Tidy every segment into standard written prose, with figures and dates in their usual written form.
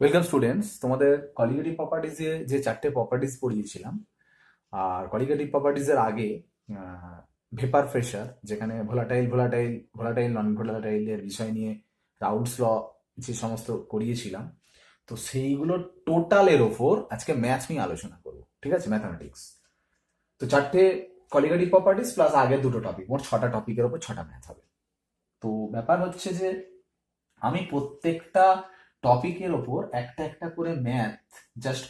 Welcome students, তোমাদের colligative প্রপার্টিজে যে চারটে প্রপার্টিজ পড়িয়েছিলাম, আর কলিগেটিভ প্রপার্টিজের আগে ভেপার প্রেশার, যেখানে ভোলাটাইল ভোলাটাইল ভোলাটাইল নন ভোলাটাইলের বিষয় নিয়ে রাউলস ল যে সমস্ত করিয়েছিলাম, তো সেইগুলো টোটালের ওপর আজকে ম্যাথ নিয়ে আলোচনা করবো। ঠিক আছে, ম্যাথামেটিক্স। তো চারটে কলিগেটিভ প্রপার্টিজ প্লাস আগের দুটো টপিক, মোট 6টা টপিকের ওপর 6টা ম্যাথ হবে। তো ব্যাপার হচ্ছে যে আমি প্রত্যেকটা টপিকের ওপর একটা একটা করে ম্যাথ জাস্ট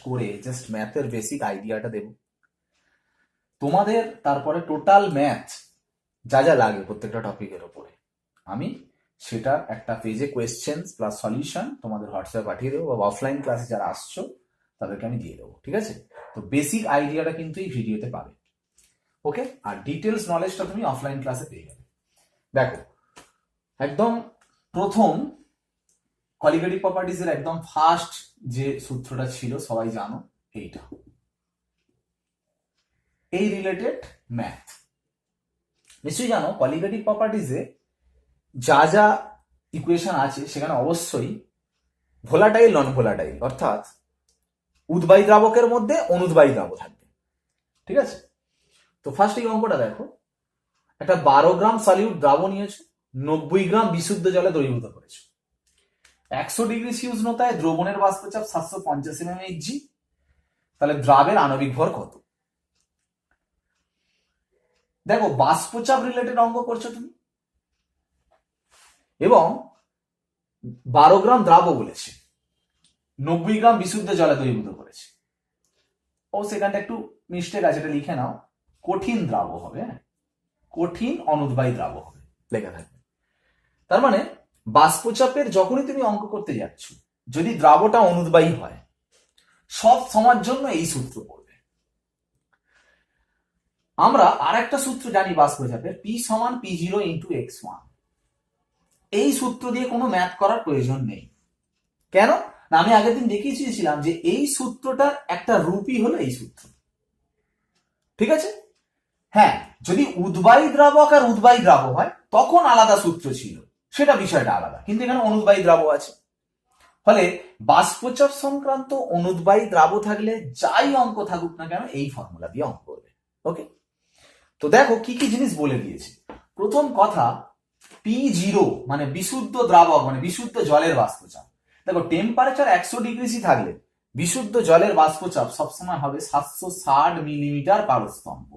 ম্যাথের বেসিক আইডিয়াটা দেব তোমাদের। তারপরে টোটাল ম্যাথ যা যা লাগে প্রত্যেকটা টপিকের ওপরে আমি সেটা একটা পেজে কোয়েশ্চেন প্লাস সলিউশন তোমাদের হোয়াটসঅ্যাপে পাঠিয়ে দেবো, বা অফলাইন ক্লাসে যারা আসছো তাদেরকে আমি দিয়ে দেবো। ঠিক আছে, তো বেসিক আইডিয়াটা কিন্তু এই ভিডিওতে পাবে। ওকে, আর ডিটেলস নলেজটা তুমি অফলাইন ক্লাসে পেয়ে যাবে। দেখো, একদম প্রথম কলিগেটিভ প্রপার্টিজের একদম ফার্স্ট যে সূত্রটা ছিল সবাই জানো, এইটা, এই রিলেটেড ম্যাথ নিশ্চয়ই জানো। কলিগেটিভ প্রপার্টিজে যা যা ইকুয়েশন আছে সেখানে অবশ্যই ভোলাটাইল নন ভোলাটাইল অর্থাৎ উদ্বায়ী দ্রাবকের মধ্যে অনুদ্বায়ী দ্রাবক থাকবে। ঠিক আছে, তো ফার্স্ট এই অঙ্কটা দেখো, একটা 12 গ্রাম সলিউট দ্রাবক নিয়েছো, 90 গ্রাম বিশুদ্ধ জলে দ্রবীভূত করেছো। 100 ডিগ্রি উষ্ণতায় দ্রবণের বাষ্পচাপ 750 mmHg, তাহলে দ্রাবের আণবিক ভর কত? দেখো, বাষ্পচাপ রিলেটেড অঙ্ক করছো তুমি, এবং 12 গ্রাম দ্রাবক বলেছে, 90 গ্রাম বিশুদ্ধ জলে দ্রবীভূত করেছে। ও সেখানটা একটু মিস্টেক আছে, এটা লিখে নাও, কঠিন দ্রাবক হবে, কঠিন অনুদ্বায়ী দ্রাবক হবে লেখা থাকবে। তার মানে বাষ্পচাপের যখনই তুমি অঙ্ক করতে যাচ্ছ, যদি দ্রাবকটা অনুদ্বায়ী হয়, সব সময়ের জন্য এই সূত্র পড়বে। আমরা আর একটা সূত্র জানি বাষ্পচাপের, P সমান P0 ইন্টু x1। এই সূত্র দিয়ে কোনো ম্যাথ করার প্রয়োজন নেই। কেন না, আমি আগের দিন দেখিয়েছিলাম যে এই সূত্রটার একটা রূপই হলো এই সূত্র। ঠিক আছে, হ্যাঁ, যদি উদ্বায়ী দ্রাবক আর উদ্বায়ী দ্রাবক হয় তখন আলাদা সূত্র ছিল, সেটা বিষয়টা আলাদা, কিন্তু এখানে অনুদ্বায়ী দ্রাবক আছে, ফলে বাষ্পচাপ সংক্রান্ত অনুদ্বায়ী দ্রাবক থাকলে যাই অঙ্ক থাকুক না কেন এই ফর্মুলা দিয়ে অঙ্ক করবে। ওকে, তো দেখো কি কি জিনিস বলে দিয়েছে। প্রথম কথা, P0 মানে বিশুদ্ধ দ্রাবক, মানে বিশুদ্ধ জলের বাষ্পচাপ। দেখো, টেম্পারেচার 100 ডিগ্রি থাকলে বিশুদ্ধ জলের বাষ্পচাপ সবসময় হবে 760 মিলিমিটার পারস্তম্ভ।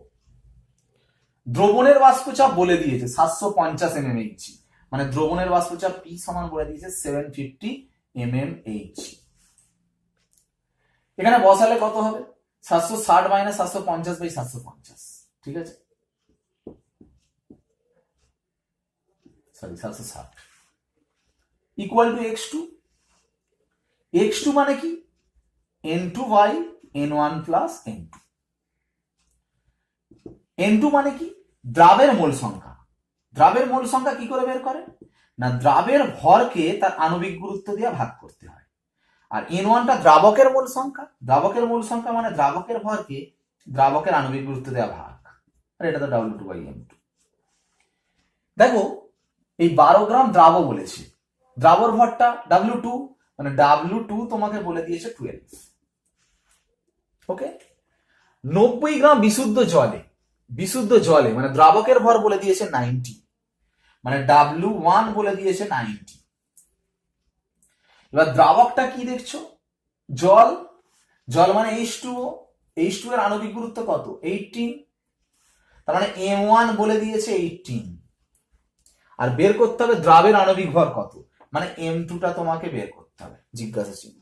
দ্রবণের বাষ্পচাপ বলে দিয়েছে 750 mmHg, মানে দ্রবণের বাষ্পচাপ P সমান বলে দিয়েছে 750 mmHg। এখানে বসালে কত হবে? 760 মাইনাস 750 বাই 750। ঠিক আছে, sorry 760 equal to x2। x2 মানে কি? n2 by n1 plus n2। n2 মানে কি? দ্রাবের মোল সংখ্যা। দ্রাবের মোল সংখ্যা কি করে বের করে না, দ্রাবের ভরকে তার আণবিক গুরুত্ব দিয়ে ভাগ করতে হয়। আর n1টা দ্রাবকের মোল সংখ্যা, দ্রাবকের মোল সংখ্যা মানে দ্রাবকের ভরকে দ্রাবকের আণবিক গুরুত্ব দেওয়া ভাগ, আর এটা তো W2 বাই m2। দেখো, এই 12 গ্রাম দ্রাবক বলেছে, দ্রাবর ভরটা W2, মানে W2 তোমাকে বলে দিয়েছে 12। ওকে, 90 গ্রাম বিশুদ্ধ জলে মানে দ্রাবকের ভর বলে দিয়েছে 90, মানে W1 বলে দিয়েছে 90। এবার দ্রাবকটা কি দেখছো? জল। জল মানে H2O, H2 এর আণবিক গুরুত্ব কত? 18, তার মানে M1 বলে দিয়েছে 18। আর বের করতে হবে দ্রাবের আণবিক ভর কত, মানে M2টা তোমাকে বের করতে হবে, জিজ্ঞাসা চিহ্ন।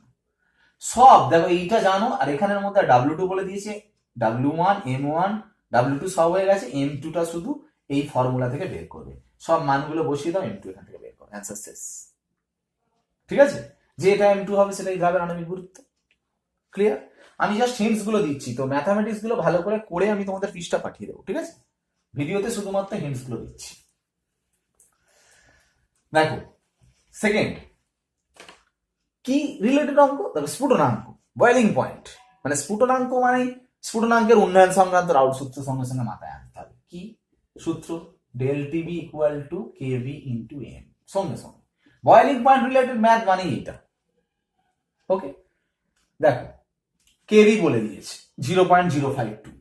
সব দেখো, এইটা জানো, আর এখানের মধ্যে W2 বলে দিয়েছে, W1 M1 W2 সব হয়ে গেছে, M2টা শুধু এই ফর্মুলা থেকে বের করবে। সব মানগুলো বসিয়ে দাও, M2 এখান থেকে বের করো, অ্যান্সার শেষ। ঠিক আছে, যে এটা M2 হবে সেটাই দ্রাবের আণবিক গুরুত্ব। ক্লিয়ার? আমি জাস্ট হিন্টস গুলো দিচ্ছি, তো ম্যাথামেটিক্স গুলো ভালো করে করে আমি তোমাদের পৃষ্ঠা পাঠিয়ে দেবো। ঠিক আছে, ভিডিওতে শুধুমাত্র হিন্টস গুলো দিচ্ছি। দেখো, সেকেন্ড কি রিলেটেড অঙ্ক, দেখো স্ফুটনাঙ্ক, বয়েলিং পয়েন্ট, মানে স্ফুটনাঙ্ক মানে স্ফুটনাঙ্কের উন্নয়ন সংক্রান্ত রাউল্ট সূত্র সঙ্গে সঙ্গে মাথায় আনতে হবে। কি সূত্র? Del TB equal to KB into M. সঙ্গে সঙ্গে বয়েলিং পয়েন্ট রিলেটেড ম্যাথ মানে এটা। ওকে, দেখো কেবি বলে দিয়েছে 0.052,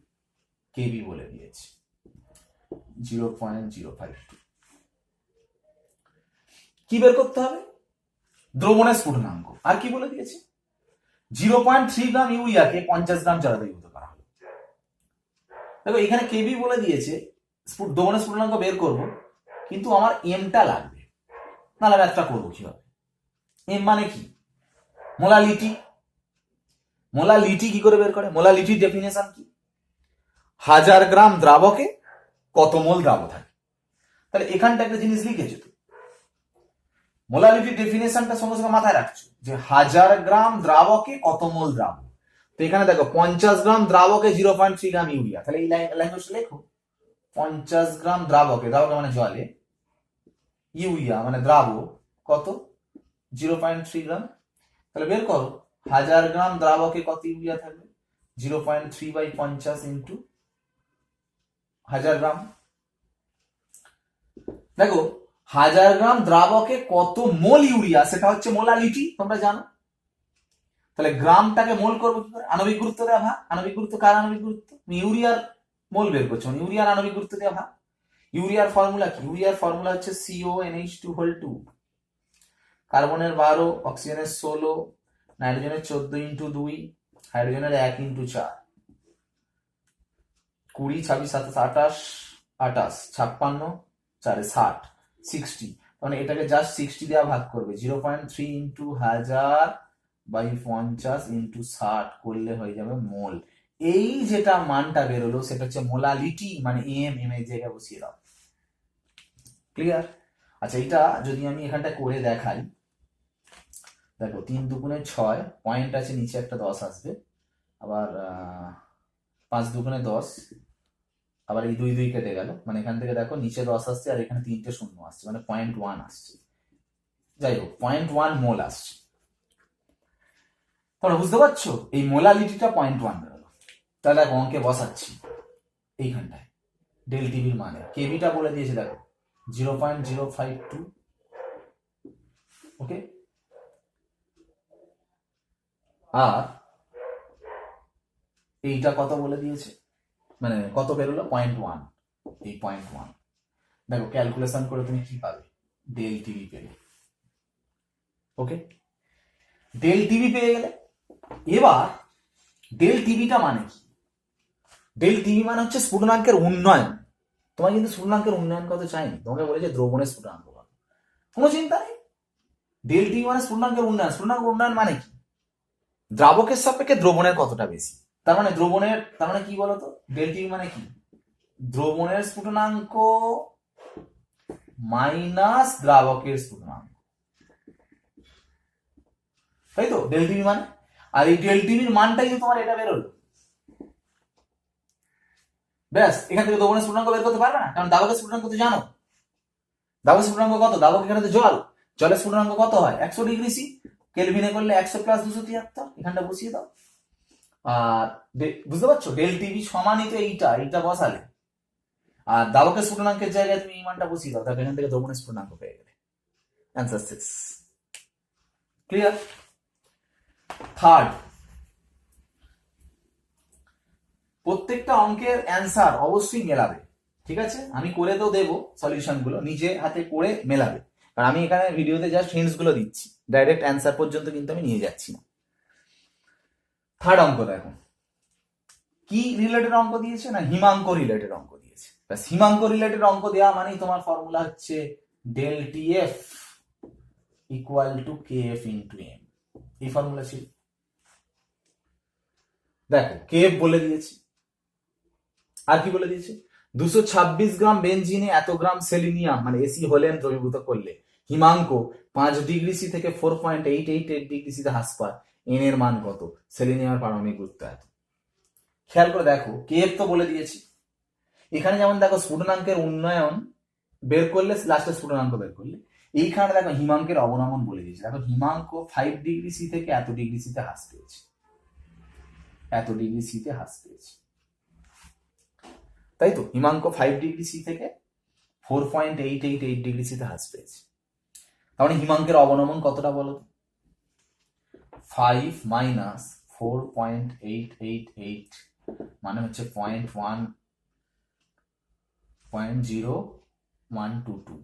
কেবি বলে দিয়েছে 0.052। কি বের করতে হবে? দ্রবণের স্ফুটনাঙ্ক। আর কি বলে দিয়েছে? 0.3 গ্রাম ইউরিয়াকে 50 গ্রাম জলে দ্রবীভূত করা হলো। দেখো এখানে কেবি বলে দিয়েছে, দ্রবণের স্ফুটনাঙ্ক বের করব, কিন্তু আমার এমটা লাগবে, নাহলে ম্যাথটা করবো কিভাবে? এম মানে কি? মোলালিটি। মোলালিটি কি করে বের করে? মোলালিটির ডেফিনেশন কি? 1000 গ্রাম দ্রাবকে কত মোল দ্রাব থাকে। তাহলে এখানটা একটা জিনিস লিখেছো তো, মোলালিটির ডেফিনেশনটা সঙ্গে সঙ্গে মাথায় রাখছো যে 1000 গ্রাম দ্রাবকে কত মোল দ্রাব। তো এখানে দেখো 50 গ্রাম দ্রাবকে 0.3 গ্রাম ইউরিয়া, তাহলে এই ল্যাঙ্গুয়েজটা লেখো 50 গ্রাম দ্রাবকে, দ্রাবকে মানে জলে, ইউরিয়া মানে দ্রাব কত 0.3 গ্রাম। তাহলে বের করো 1000 গ্রাম দ্রাবকে কত ইউরিয়া থাকবে, 0.3/50 ইন্টু 1000 গ্রাম। দেখো 1000 গ্রাম দ্রাবকে কত মোল ইউরিয়া, সেটা হচ্ছে মোলালিটি, তোমরা জানো। তাহলে গ্রামটাকে মোল করবো কি করে? আণবিক গুরুত্ব দেওয়া ভাগ। আণবিক গুরুত্ব কার আণবিক গুরুত্ব? ইউরিয়ার মোল বের করছো, ইউরিয়ার আণবিক গুরুত্ব দেওয়া ভাগ। ইউরিয়ার ফর্মুলা কি? ইউরিয়ার ফর্মুলা হচ্ছে CONH2 কার্বনের 12, অক্সিজেনের 16, নাইট্রোজেনের 14 ইন্টু 2, হাইড্রোজেনের 1 ইন্টু 4, 20, 26, 27, 28, 56, 4 60, 60। মানে এটাকে জাস্ট 60 দেওয়া ভাগ করবে, 0.3 ইন্টু 1000/50 ইন্টু 60 করলে হয়ে যাবে মোল। এই যেটা মানটা বেরোলো সেটা হচ্ছে মোলালিটি, মানে এম, এম এর জায়গায় বসিয়ে দাও। ক্লিয়ার? আচ্ছা, এটা যদি আমি এখানটা করে দেখাই, দেখো 3 দুগুণে 6, পয়েন্ট আছে নিচে একটা 10 আসবে, আবার 5 দুগুণে 10, আবার এই 2 2 কেটে গেল, মানে এখান থেকে দেখো নিচে 10 আসছে আর এখানে 3টে শূন্য আসছে, মানে 0.1 আসছে। যাই হোক 0.1 মোল আসছে। তোমরা বুঝতে পারছো? এই মোলালিটিটা 0.1 বেরোলো। তাহলে দেখো অঙ্কে বসাচ্ছি এইখানটায় ডেল টিভির মানে, কেবিটা বলে দিয়েছে দেখো 0.052। ওকে, আর এইটা কত বলে দিয়েছে, মানে কত বেরোলো 0.1, এই 0.1। দেখো ক্যালকুলেশন করে তুমি কি পাবে? ডেল টিভি পেলে। ওকে, ডেল টিভি পেয়ে গেলে। এবার ডেল টিভিটা মানে কি? ডেল টিভি মানে হচ্ছে স্ফুটনাঙ্কের উন্নয়ন। তোমার কিন্তু স্ফুটনাঙ্কের উন্নয়ন কত চাইনি, তোমাকে বলেছে দ্রবণের স্ফুটনাঙ্ক, কোনো চিন্তা নেই। ডেল টিভি মানে স্ফুটনাঙ্কের উন্নয়ন। স্ফুটনাঙ্কের উন্নয়ন মানে কি? দ্রাবকের সাপেক্ষে দ্রবণের কতটা বেশি। তার মানে দ্রবণের, তার মানে কি বলতো? ডেল টিভি মানে কি? দ্রবণের স্ফুটনাঙ্ক মাইনাস দ্রাবকের স্ফুটনাঙ্ক, তাই তো ডেল টিভি মানে। আর এই ডেল টিভির মানটাই তোমার এটা বেরোলো, ব্যাস। এখান থেকে দ্রবণের স্ফুটনাঙ্ক বের করতে পারবে না, কারণ দ্রাবকের স্ফুটনাঙ্ক তো জানো। দ্রাবকের স্ফুটনাঙ্ক কত? দ্রাবক এখানে তো জল, জলের স্ফুটনাঙ্ক কত হয়? 100 ডিগ্রি সি, কেলভিনে করলে 100 প্লাস 273, এখানটা বসিয়ে দাও। আর বুঝতে পারছো, ডেল টিভি সমানই তো এইটা বসালে, আর দ্রাবকের স্ফুটনাঙ্কের জায়গায় তুমি এই মানটা বসিয়ে দাও, তাহলে এখান থেকে দ্রবণের স্ফুটনাঙ্ক পেয়ে গেলে। অ্যান্সার 6। ক্লিয়ার? থার্ড, প্রত্যেকটা অঙ্কের অ্যান্সার অবশ্যই মেলাবে, ঠিক আছে? আমি করে তো দেবো সলিউশন গুলো, নিজে হাতে করে মেলাবে, কারণ আমি এখানে ভিডিওতে জাস্ট হিন্টস গুলো দিচ্ছি, ডাইরেক্ট অ্যান্সার পর্যন্ত কিন্তু আমি নিয়ে যাচ্ছি না। থার্ড অঙ্ক দেখো, কি রিলেটেড অঙ্ক দিয়েছে না, হিমাঙ্ক রিলেটেড অঙ্ক দিয়েছে। ব্যাস, হিমাঙ্ক রিলেটেড অঙ্ক দেওয়া মানেই তোমার ফর্মুলা হচ্ছে del TF equal to KF into M, এই ফর্মুলা ছিল। দেখো কেএফ বলে দিয়েছে, আর কি বলে দিয়েছে? 226 গ্রাম বেনজিনে এত গ্রাম সেলিনিয়াম মানে এসি হলেন দ্রবীভূত করলে হিমাঙ্ক 5 ডিগ্রি সি থেকে 4.888 ডিগ্রি সিতে হ্রাস পায়। এন এর মান কত? সেলিনিয়ামের পারমাণবিক গুরুত্ব এত। খেয়াল করে দেখো, কেএফ তো বলে দিয়েছি। এখানে যেমন দেখো স্ফুটনাঙ্কের উন্নয়ন বের করলে, লাস্টে স্ফুটনাঙ্ক বের করলে, এইখানে দেখো হিমাঙ্কের অবনমন বলে দিয়েছে। দেখো হিমাঙ্ক 5 ডিগ্রি সি থেকে এত ডিগ্রি সিতে হ্রাস পেয়েছে, এত ডিগ্রি সিতে হ্রাস পেয়েছে, তাই তো? হিমাঙ্ক 5 ডিগ্রি সি থেকে 4.888 ডিগ্রি সিতে হ্রাস পেয়েছে। তাহলে হিমাঙ্কের অবনমন কতটা বলো? 5 মাইনাস 4.888 মানে হচ্ছে 0.122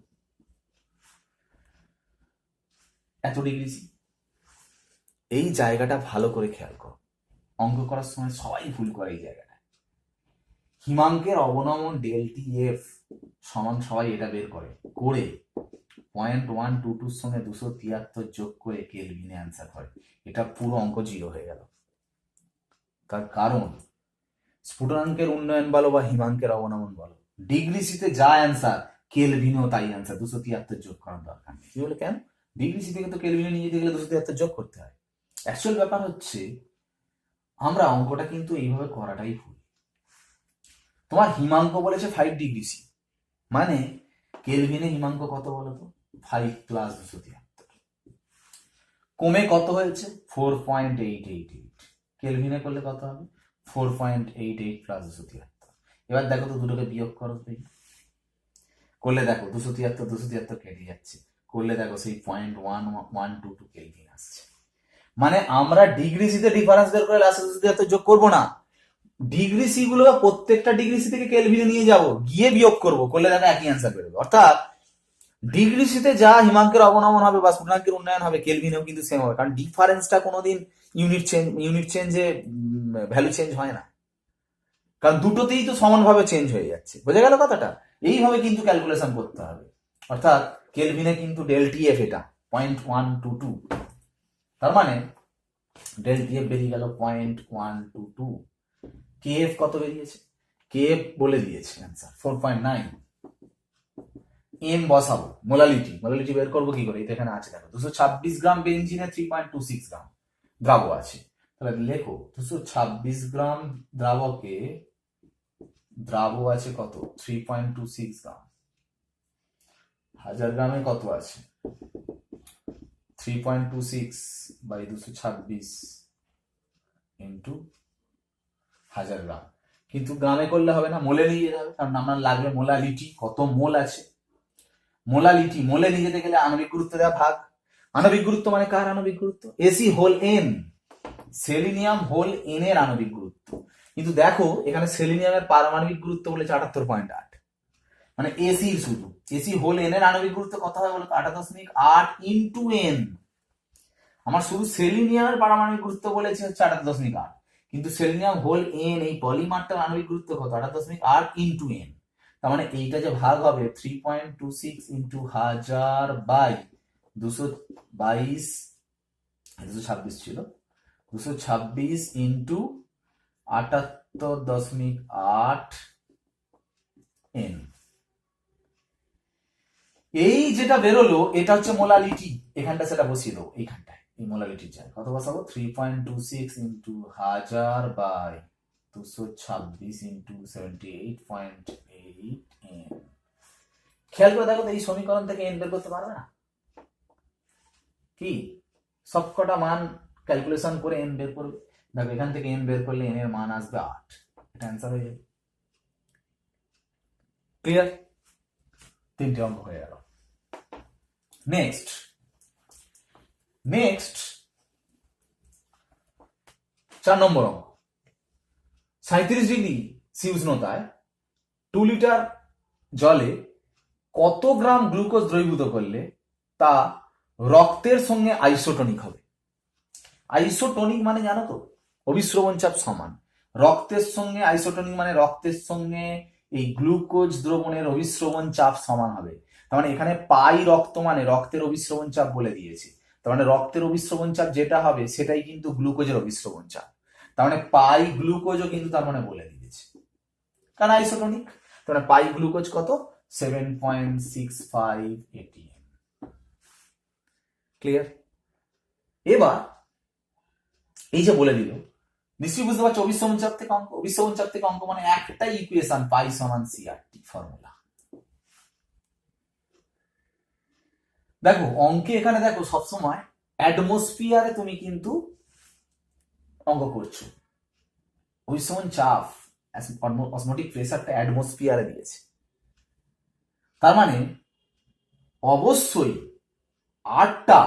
এত ডিগ্রি সি। এই জায়গাটা ভালো করে খেয়াল করো, অঙ্ক করার সময় সবাই ভুল করে এই জায়গাটা। হিমাঙ্কের অবনমন ডেলটি এফ সমান সবাই এটা বের করে 0.122 সঙ্গে 273 যোগ করে কেলভিনে অ্যান্সার হয়। এটা পুরো অঙ্ক জিরো হয়ে গেল। তার কারণ স্ফুটনাঙ্কের উন্নয়ন বলো বা হিমাঙ্কের অবনমন বলো, ডিগ্রি সিতে যা অ্যান্সার কেলভিনেও তাই অ্যান্সার, 273 যোগ করার দরকার নেই। কি বলে কেন? ডিগ্রি সি থেকে তো কেলভিনে নিয়ে যেতে গেলে 273 যোগ করতে হয়। অ্যাকচুয়াল ব্যাপার হচ্ছে আমরা অঙ্কটা কিন্তু এইভাবে করাটাই ভুল। তোমার হিমাঙ্ক বলেছে 5 ডিগ্রি সি, মানে কেলভিনে হিমাঙ্ক কত বলো তো? 5 প্লাস 273। কমে কত হয়েছে? 4.888। কেলভিনে করলে কত হবে? 4.88 প্লাস 273। এবার দেখো তো দুটোকে বিয়োগ করো দেখি। করলে দেখো 273 কেটে যাচ্ছে, করলে দেখো সেই 0.1122 কেলভিন আসছে। মানে আমরা ডিগ্রি সিতে ডিফারেন্স বের করে লাস্টে 273 যোগ করবো না, ডিগ্রি সি গুলো প্রত্যেকটা ডিগ্রি সি থেকে কেলভিনে নিয়ে যাব, গিয়ে বিয়োগ করবো, করলে দেখো একই অ্যান্সার বেরোবে। অর্থাৎ ডিগ্রি সিতে যা হিমাঙ্কের অবনমন হবে বা স্ফুটনাঙ্কের উন্নয়ন হবে কেলভিনেও কিন্তু সেম হবে, কারণ ডিফারেন্সটা কোনোদিন ইউনিট চেঞ্জে ভ্যালু চেঞ্জ হয় না, কারণ দুটোতেই তো সমানভাবে চেঞ্জ হয়ে যাচ্ছে। বোঝা গেল কথাটা? এইভাবে কিন্তু ক্যালকুলেশন করতে হবে। অর্থাৎ কেলভিনে কিন্তু ডেলটি এফ এটা 0.122, তার মানে ডেলটি এফ বেরিয়ে গেল 0.122। কে এফ কত বেরিয়েছে? কে এফ বলে দিয়েছে অ্যান্সার 4.9। এম বসাবো, মোলালিটি বের করবো কি করে? এটা এখানে আছে দেখো, 226 গ্রাম বেঞ্জিনে 3.26 গ্রাম দ্রাব আছে। তাহলে লেখো 226 গ্রাম দ্রাবকে দ্রাব আছে কত? 3.26 গ্রাম। 1000 গ্রামে কত আছে? 3.26 বাই 226 ইন্টু 1000 গ্রাম। কিন্তু গ্রামে করলে হবে না, মোলে নিয়ে যেতে হবে, কারণ আমার লাগবে মোলালিটি, কত মোল আছে। মোলালিটি মোলে নিয়ে যেতে গেলে আণবিক গুরুত্ব দেওয়া ভাগ। আণবিক গুরুত্ব মানে কার আণবিক গুরুত্ব? এসি whole N, selenium whole N এর আণবিক গুরুত্ব। কিন্তু দেখো এখানে সেলিনিয়ামের পারমাণবিক গুরুত্ব বলেছে 78.8, মানে এসির শুধু এসি হোল এন এর আণবিক গুরুত্ব কত হয় বলতো? 8.8 ইন্টু এন। আমার শুধু সেলিনিয়ামের পারমাণবিক গুরুত্ব বলেছে হচ্ছে 8.8, কিন্তু সেলিনিয়াম হোল এন এই পলিমারটার আণবিক গুরুত্ব কত? 8.8 ইন্টু এন। তার মানে এইটা যে ভাগ হবে 3.26 ইন্টু 1000 বাই 226 ছিল, 226 ইন্টু 78.8 এন। এই যেটা বেরোলো এটা হচ্ছে মোলালিটি, এখানটা সেটা বসিয়ে দেবো এইখানটায়, এই মোলালিটির জায়গায় কত বসাবো? 3.26 ইন্টু 1000 বাই 226 ইন্টু 78.8 এন। খেয়াল করে দেখো তো এই সমীকরণ থেকে এন বের করতে পারবে না? কি সবকটা মান ক্যালকুলেশন করে এন বের করবে। দেখো এখান থেকে এন বের করলে এন এর মান আসবে 8, এটা অ্যান্সার হয়ে যাবে। ক্লিয়ার? 3টে অঙ্ক হয়ে গেল। নেক্সট 4 নম্বর অঙ্ক। 37 ডিগ্রি সি উষ্ণতায় 2 লিটার জলে কত গ্রাম গ্লুকোজ দ্রবীভূত করলে তা রক্তের সঙ্গে আইসোটনিক হবে? আইসোটনিক মানে জানো তো? অভিস্রবণ চাপ সমান। রক্তের সঙ্গে আইসোটনিক মানে রক্তের সঙ্গে এই গ্লুকোজ দ্রবণের অভিস্রবণ চাপ সমান হবে। তার মানে এখানে পাই রক্ত মানে রক্তের অভিস্রবণ চাপ বলে দিয়েছে, তার মানে রক্তের অভিস্রবণ চাপ যেটা হবে সেটাই কিন্তু গ্লুকোজের অভিস্রবণ চাপ। তার মানে পাই গ্লুকোজও কিন্তু তার মানে বলে দিয়েছে, কারণ আইসোটনিক। তার মানে পাই গ্লুকোজ কত? 7.65 atm। ক্লিয়ার? এবার এই যে বলে দিল, নিশ্চয়ই বুঝতে পারছো অভিস্রবণ চাপ থেকে অঙ্ক। অভিস্রবণ চাপ থেকে অঙ্ক মানে একটাই ইকুয়েশন, পাই সমান সিআরটি ফর্মুলা। দেখো অঙ্কে এখানে দেখো সবসময় অ্যাটমসফিয়ারে তুমি কিন্তু অঙ্ক করছো, অভিস্রবণ চাপ অসমোটিক প্রেসারটা অ্যাটমসফিয়ারে দিয়েছে, তার মানে অবশ্যই 8টা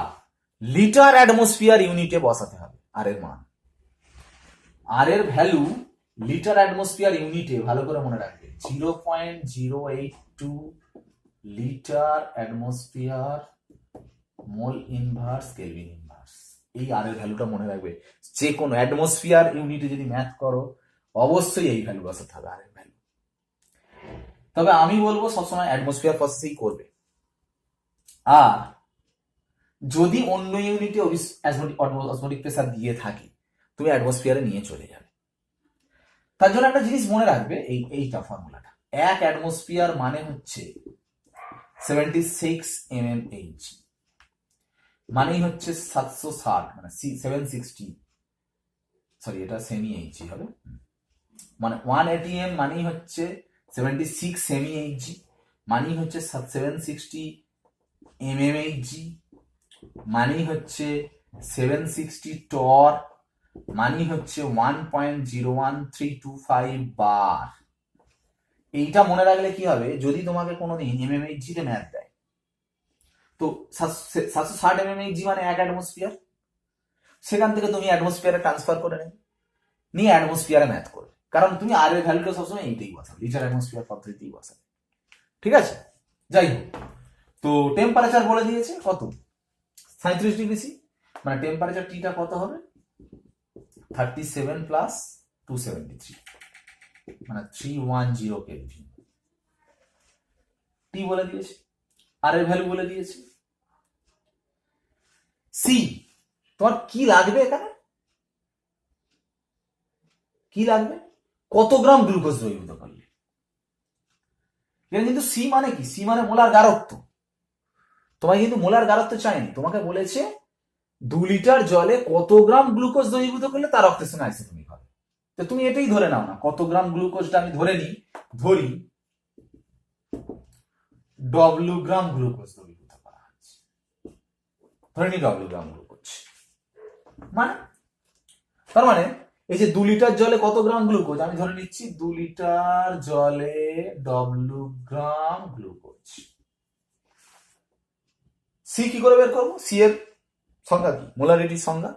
লিটার অ্যাটমসফিয়ার ইউনিটে বসাতে হবে আর এর মান। আর এর ভ্যালু লিটার অ্যাটমসফিয়ার ইউনিটে ভালো করে মনে রাখবে 0.082 litre atmosphere mole inverse kelvin inverse. এই আর এর ভ্যালুটা মনে রাখবে। যে কোনো অ্যাটমসফিয়ার ইউনিটে যদি ম্যাথ করো অবশ্যই এই ভ্যালু বসাতে হবে, আর এর ভ্যালু। তবে আমি বলবো সবসময় অ্যাটমসফিয়ার প্রসেসিং করবে। আর যদি অন্য ইউনিটে অসমোটিক প্রেসার দিয়ে থাকে তুমি অ্যাটমসফিয়ারে নিয়ে চলে যাবে। তার জন্য একটা জিনিস মনে রাখবে, এইটা ফর্মুলাটা, 1 অ্যাটমসফিয়ার মানে হচ্ছে 76 mmHg, মানেই হচ্ছে 760, মানে 760, সরি এটা সেমি এইচজি হবে, মানে 1 atm মানেই হচ্ছে 76 সেমি এইচজি, মানেই হচ্ছে 760 mmHg, মানেই হচ্ছে 760 টর, মানেই হচ্ছে 1.01325 বার। এইটা মনে রাখলে কি হবে, যদি তোমাকে কোনোদিন mmHg তে ম্যাথ দেয়, তো 760 mmHg মানে 1 অ্যাটমসফিয়ার, সেখান থেকে তুমি অ্যাটমসফিয়ারে ট্রান্সফার করে নেবে, নিয়ে অ্যাটমসফিয়ারে ম্যাথ করবে। কারণ তুমি আর এর ভ্যালুটা সবসময় এইটাই বসাবে, লিটার অ্যাটমসফিয়ার পদ্ধতিতেই বসাবে। ঠিক আছে, যাই হোক। তো টেম্পারেচার বলে দিয়েছে কত, 37 ডিগ্রি সি, মানে টেম্পারেচার টিটা কত হবে 37 প্লাস 273, মানে 310 কেলভিন। টি বলে দিয়েছে, আর এর ভ্যালু বলে দিয়েছে। সি, তোমার কি লাগবে এখানে, কি লাগবে, কত গ্রাম গ্লুকোজ দ্রবীভূত করলে। কিন্তু সি মানে কি, সি মানে মোলার গারত্ব। তোমায় কিন্তু মোলার গারত্ব চাইনি, তোমাকে বলেছে 2 লিটার জলে কত গ্রাম গ্লুকোজ দ্রবীভূত করলে তার রক্তের সঙ্গে আইসোটোনিক হবে। তো তুমি এটাই ধরে নাও না, কত গ্রাম গ্লুকোজটা আমি ধরি ডব্লিউ গ্রাম গ্লুকোজ দ্রবীভূত করা হচ্ছে, ধরে নি ডব্লিউ গ্রাম গ্লুকোজ, মানে তার মানে এই যে 2 লিটার জলে কত গ্রাম গ্লুকোজ, আমি ধরে নিচ্ছি 2 লিটার জলে ডব্লিউ গ্রাম গ্লুকোজ। সি কি করে বের করবো, সি এর সংজ্ঞা কি, মোলারিটির সংজ্ঞা,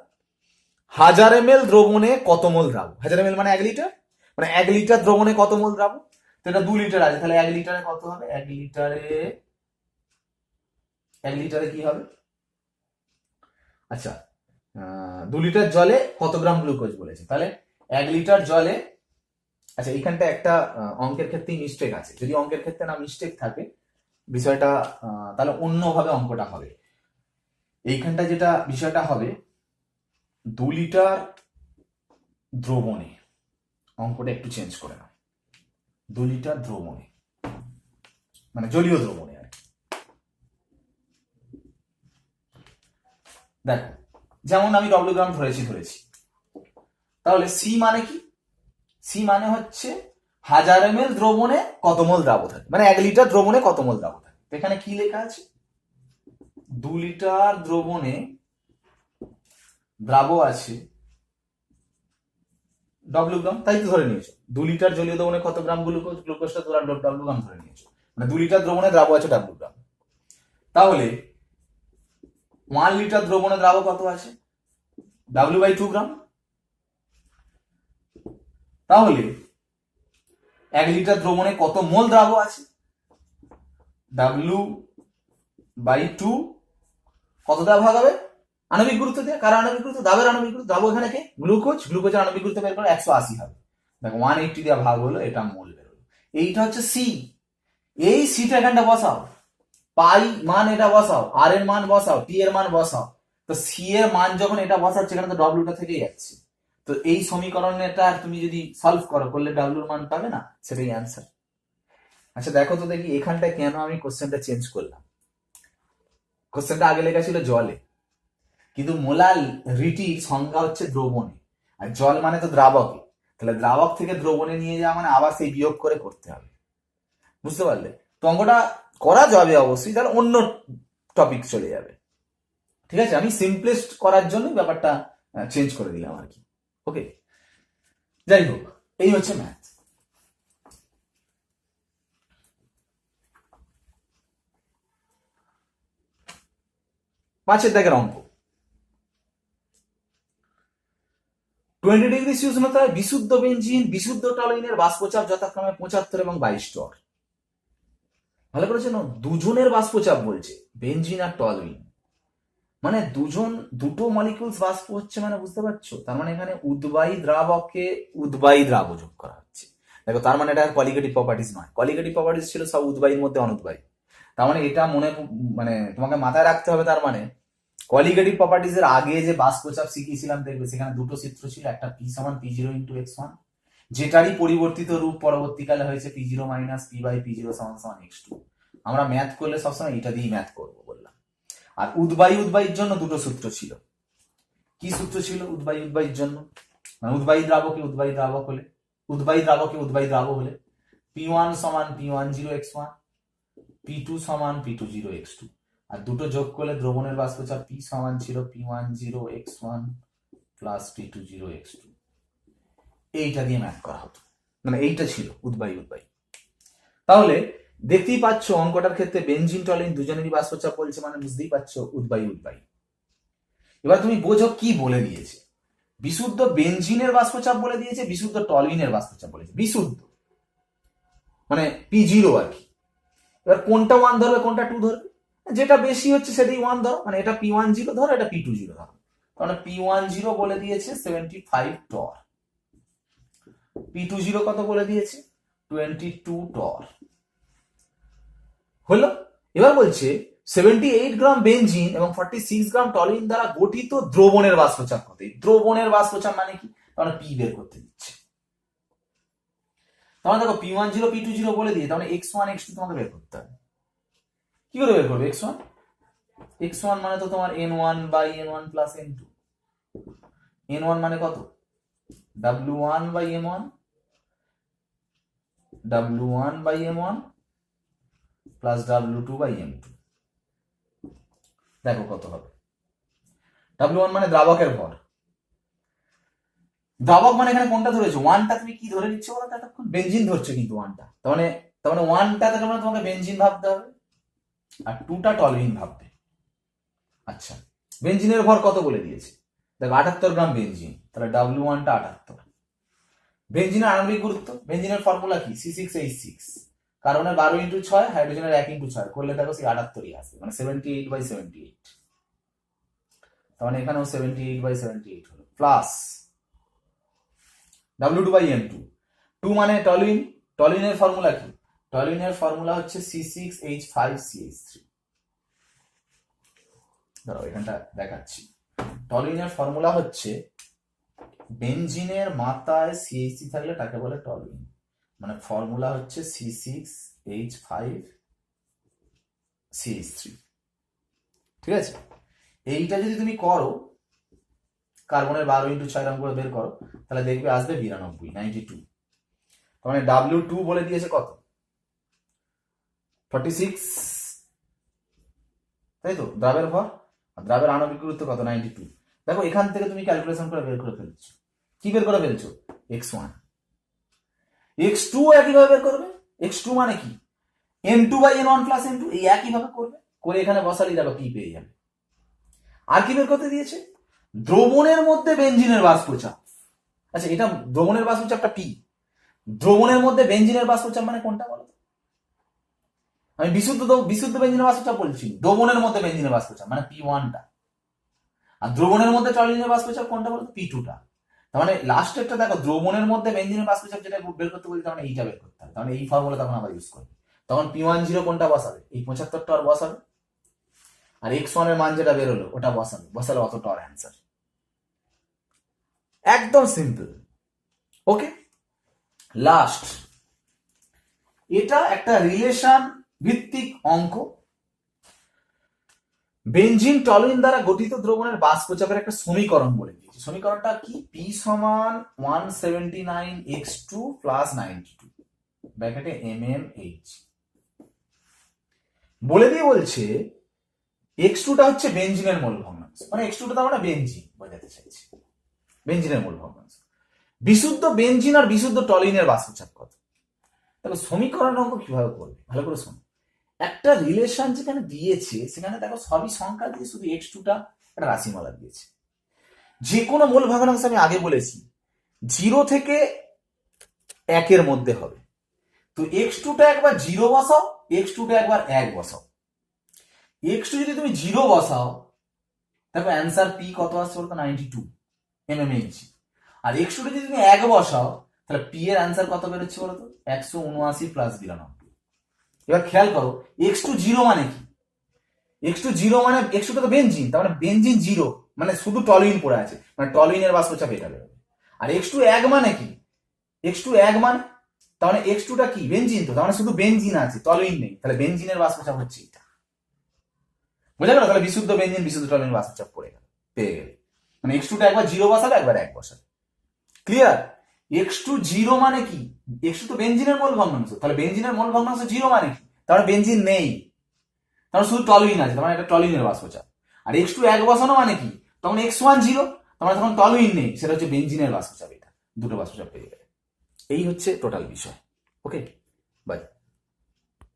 1000 ml দ্রবণে কত মোল দ্রাব, 1000 ml মানে 1 লিটার, মানে 1 লিটার দ্রবণে কত মোল দ্রাব, তো এটা 2 লিটার আছে, তাহলে 1 লিটারে কত হবে, 1 লিটারে কি হবে, আচ্ছা 2 লিটার জলে কত গ্রাম গ্লুকোজ বলেছে, তাহলে 1 লিটার জলে, আচ্ছা এইখানটা একটা অঙ্কের ক্ষেত্রে মিস্টেক আছে, যদি অঙ্কের ক্ষেত্রে না মিস্টেক থাকে বিষয়টা তাহলে অন্যভাবে অঙ্কটা হবে। এইখানটা যেটা বিষয়টা হবে 2 লিটার দ্রবণে, অঙ্কটা একটু চেঞ্জ করে নাও, 2 লিটার দ্রবণে মানে জলীয় দ্রবণে আর কি। দেখো যেমন আমি ডব্লিউ গ্রাম ধরেছি, তাহলে সি মানে কি, সি মানে হচ্ছে 1000 ml দ্রবণে কত মোল দ্রাব থাকে, মানে 1 লিটার দ্রবণে কত মোল দ্রাব থাকে। এখানে কি লেখা আছে, 2 লিটার দ্রবণে দ্রাব আছে ডব্লিউ গ্রাম, তাই তো ধরে নিয়েছো 2 লিটার জলীয় দ্রবণে কত গ্রাম গ্লুকোজটা তোমরা ডব্লিউ গ্রাম ধরে নিয়েছো, মানে 2 লিটার দ্রবণে দ্রাব আছে ডব্লিউ গ্রাম। তাহলে 1 লিটার দ্রবণে দ্রাব কত আছে, W/2 গ্রাম। তাহলে 1 লিটার দ্রবণে কত মোল দ্রাব আছে, W/2 কত দ্রাব ভাগ হবে, আণবিক গুরুত্ব দিয়ে, কার আণবিক গুরুত্ব, দ্রাবের আণবিক গুরুত্ব, দ্রাব এখানে কে, গ্লুকোজের আণবিক গুরুত্ব বের করে 180 হবে, দেখো 180 দিয়ে ভাগ হলো, এটা মোল বেরোলো। এইটা হচ্ছে সি, এই সিটা এখানটা বসাও, পাই মান এটা বসাও, আর এর মান বসাও, টি এর মান বসাও, তো সি এর মান যখন এটা বসাচ্ছে এখানে তো ডব্লিউটা থেকেই যাচ্ছে, তো এই সমীকরণটা তুমি যদি সলভ করলে ডব্লিউর মান পাবে না, সেটাই অ্যান্সার। আচ্ছা দেখো তো দেখি এখানটা কেন আমি কোশ্চেনটা চেঞ্জ করলাম, কোশ্চেনটা আগে লেখা ছিল জলে, কিন্তু মোলারিটির সংজ্ঞা হচ্ছে দ্রবণে, আর জল মানে তো দ্রাবকে, তাহলে দ্রাবক থেকে দ্রবণে নিয়ে যাওয়া মানে আবার সেই বিয়োগ করে করতে হবে, বুঝতে পারলে। তো অঙ্কটা করা যাবে অবশ্যই, তাহলে অন্য টপিক চলে যাবে, ঠিক আছে, আমি সিম্পলেস্ট করার জন্য ব্যাপারটা চেঞ্জ করে দিলাম আর কি। ওকে, যাই হোক, এই হচ্ছে ম্যাথ। পাঁচের দাগের অঙ্ক, 20 ডিগ্রি সি উষ্ণতায় বিশুদ্ধ বেঞ্জিন বিশুদ্ধ টলুইনের বাষ্পচাপ যথাক্রমে 75 এবং 22 টর। ভালো করে জানো, দুজনের বাষ্পচাপ বলছে, বেঞ্জিন আর টলুইন, মানে দুটো মলিকিউলস বাষ্প হচ্ছে, মানে বুঝতে পারছো? তার মানে এখানে উদ্বায়ী দ্রাবকে উদ্বায়ী দ্রাব যোগ করা হচ্ছে। দেখো, তার মানে এটা কলিগেটিভ প্রপার্টিজ নয়। কলিগেটিভ প্রপার্টিজ ছিল সব উদ্বায়ীর মধ্যে অনুদ্বায়ী। তার মানে এটা মানে তোমাকে মাথায় রাখতে হবে, তার মানে কলিগেটিভ প্রপার্টিজ এর আগে যে বাষ্পচাপ শিখিয়েছিলাম, দেখবে সেখানে দুটো সূত্র ছিল, একটা পি সমান P zero into x one, যেটারই পরিবর্তিত রূপ পরবর্তীকালে হয়েছে P zero minus P by P zero সমান সমান এক্স টু। আমরা ম্যাথ করলে সবসময় এটা দিয়েই ম্যাথ করবো বললাম। আর উদ্বায়ীর জন্য দুটো সূত্র ছিল। কি সূত্র ছিল উদ্বায়ীর জন্য? মানে উদ্বায়ী দ্রাবকে উদ্বায়ী দ্রাব হলে পি ওয়ান সমান P one zero x one, P two সমান P two zero x two, আর দুটো যোগ করলে দ্রবণের বাষ্পচাপ পি সমান ছিল P one zero x one plus P two zero x two. এইটা দিয়ে ম্যাথ করা হতো, মানে এইটা ছিল উদ্বায়ী। তাহলে দেখতেই পাচ্ছ অঙ্কটার ক্ষেত্রে বেঞ্জিন টলুইন দুজনেরই বাষ্পচাপ বলছে, মানে বুঝতেই পারছো উদ্বায়ী। এবার তুমি বোঝো কি বলে দিয়েছে। বিশুদ্ধ বেঞ্জিনের বাষ্পচাপ বলে দিয়েছে, বিশুদ্ধ টলুইনের বাষ্পচাপ বলেছে। বিশুদ্ধ মানে পি জিরো আর কি। এবার কোনটা ওয়ান ধরবে কোনটা টু ধরবে? যেটা বেশি হচ্ছে সেটাই ওয়ান ধরো, মানে এটা পি ওয়ান জিরো ধরো, এটা পি টু জিরো ধরো। তাহলে পি ওয়ান জিরো বলে দিয়েছে 75 টর, পি টু জিরো কত বলে দিয়েছে 22 টর। হলো। এবার বলছে 78 গ্রাম বেঞ্জিন এবং 46 গ্রাম টলুইন দ্বারা গঠিত দ্রবণের বাষ্পচাপ কত? দ্রবণের বাষ্পচাপ মানে কি? তাহলে পি বের করতে দিচ্ছে। তাহলে দেখো P one zero P two zero বলে দিয়ে, তাহলে এক্স ওয়ান এক্স টু তোমাকে বের করতে হবে। কি করে বের করবে? এক্স ওয়ান মানে তো তোমার N one by N one plus N two. N one মানে কত? W one by M one, W one by M one plus W two by M two. দেখো কত হবে। ডাব্লিউ ওয়ান মানে দ্রাবকের ভর। দ্রাবক মানে এখানে কোনটা ধরেছো? ওয়ানটা তুমি কি ধরে নিচ্ছ বলো? এতক্ষণ বেঞ্জিন ধরছো, কিন্তু ওয়ানটা, তার মানে ওয়ানটা থেকে তোমাকে বেঞ্জিন ভাবতে হবে আর টুটা টলুইন ভাববে। আচ্ছা, বেঞ্জিনের ভর কত বলে দিয়েছে? দেখো 78 গ্রাম বেঞ্জিন, তাহলে ডাব্লিউ ওয়ানটা 78। বেঞ্জিনের আণবিক গুরুত্ব, বেঞ্জিনের ফর্মুলা কি? C6H6, কার্বনের 12 ইন্টু 6, হাইড্রোজেনের 1 ইন্টু 6 করলে দেখো সেই 78ই আসবে, মানে 78/78। তার মানে এখানেও 78/78 হলো, প্লাস W2/M2। 2 মানে টলুইন, টলুইনের ফর্মুলা কি? টলুইনের ফর্মুলা হচ্ছে C6H5CH3। ধরো এখানটা দেখাচ্ছি। টলুইনের ফর্মুলা হচ্ছে, বেঞ্জিনের মাথায় CH3 থাকলে তাকে বলে টলুইন, মানে ফর্মুলা হচ্ছে C6H5CH3। ঠিক আছে? এইটা যদি তুমি করো, কার্বনের 12 ইন্টু 6 এরকম করে বের করো, তাহলে দেখবে আসবে 92। তার মানে W2 বলে দিয়েছে কত? 46, তাই তো? দ্রাবের ভর, দ্রাবের আণবিক গুরুত্ব কত? 92। দেখো এখান থেকে তুমি ক্যালকুলেশন করে বের করে ফেলছো। কি বের করে ফেলছো? x1। x2 একইভাবে বের করবে। x2 মানে কি? n2/n1 প্লাস n2, এই একইভাবে করবে, করে এখানে বসালেই দেখো কি পেয়ে যাবে। আর কি বের করতে দিয়েছে? দ্রবণের মধ্যে বেঞ্জিনের বাষ্পচাপ। আচ্ছা, এটা দ্রবণের বাষ্পচাপটা পি, দ্রবণের মধ্যে বেঞ্জিনের বাষ্পচাপ মানে কোনটা বলো? আমি বিশুদ্ধ বেঞ্জিনের বাষ্পচাপ বলছি, দ্রবণের মধ্যে বেঞ্জিনের বাষ্পচাপ মানে পি ওয়ানটা। আর দ্রবণের মধ্যে টলুইনের বাষ্পচাপ কোনটা বলতো? পি টুটা। তার মানে লাস্টেরটা দেখো, দ্রবণের মধ্যে বেঞ্জিনের বাষ্পচাপ যেটা বের করতে বলছি, তার মানে এইটা বের করতে হবে। তার মানে এই ফর্মুলা তখন আবার ইউজ করবে। তখন P10 কোনটা বসাবে? এই 75 টর বসাবে, আর x1 এর মান যেটা বের হলো ওটা বসালে অত টর অ্যান্সার। একদম সিম্পল। ওকে, লাস্ট, এটা একটা রিলেশন ভিত্তিক অঙ্ক। বেঞ্জিন টলুইন দ্বারা গঠিত দ্রবণের বাষ্পচাপের একটা সমীকরণ বলে দিয়েছে। সমীকরণটা কি? P সমান 179x2 প্লাস 92 ব্র্যাকেটে mmH বলে দিয়ে বলছে x2 টা হচ্ছে বেঞ্জিনের মোল ভগ্নাংশ, মানে x2 টা তার মানে বেঞ্জিন বোঝাতে চাইছে, বেঞ্জিনের মোল ভগ্নাংশ। বিশুদ্ধ বেঞ্জিন আর বিশুদ্ধ টলুইনের বাষ্পচাপ কত? দেখো সমীকরণ অঙ্ক কিভাবে করবে ভালো করে শোনো। একটা রিলেশন যেখানে দিয়েছে সেখানে দেখো সবই সংখ্যা দিয়ে, শুধু x2 টা একটা রাশিমালা দিয়েছে। যে কোনো মোল ভগ্নাংশ আমি আগে বলেছি জিরো থেকে একের মধ্যে হবে। তো এক্স টুটা একবার জিরো বসাও, এক্স টুটা একবার এক বসাও। এক্স টু যদি তুমি জিরো বসাও, দেখো অ্যান্সার পি কত আসছে বলতো, 92 mmHg। আর এক্স টুটা যদি তুমি এক বসাও, তাহলে পি এর অ্যান্সার কত বেরোচ্ছে বলতো, 179 প্লাস 92। এবার খেয়াল করো, এক্স টু জিরো মানে কি, এক্স টু জিরো মানে এক্স টুটা তো বেনজিন, তার মানে বেনজিন জিরো মানে শুধু টলুইন পড়ে আছে, মানে টলুইনের বাষ্পচাপ এটা বেরোবে। আর এক্স টু এক মানে কি, এক্স টু এক মানে তার মানে এক্স টুটা কি বেনজিন, তো তার মানে শুধু বেনজিন আছে, টলুইন নেই, তাহলে বেনজিনের বাষ্পচাপ হচ্ছে এটা। বোঝা গেল? তাহলে বিশুদ্ধ বেনজিন বিশুদ্ধ টলুইন বাষ্পচাপ পড়ে গেল, পেয়ে গেলে। মানে এক্স টুটা একবার জিরো বসাবে, একবার এক বসাবে। ক্লিয়ার? এক্স টু জিরো মানে কি, এক্স টু তো বেনজিনের মোল ভগ্নাংশ, তাহলে বেনজিনের মোল ভগ্নাংশ জিরো মানে কি, তার মানে বেনজিন নেই, তার শুধু টলুইন আছে, তার মানে এটা টলুইনের বাষ্পচাপ। আর এক্স টু এক বসানো মানে কি, তখন এক্স ওয়ান জিরো, তার মানে তখন টলুইন নেই, সেটা হচ্ছে বেনজিনের বাষ্পচাপ। এটা দুটো বাষ্পচাপ পেয়ে গেলে। এই হচ্ছে টোটাল বিষয়। ওকে, বাই।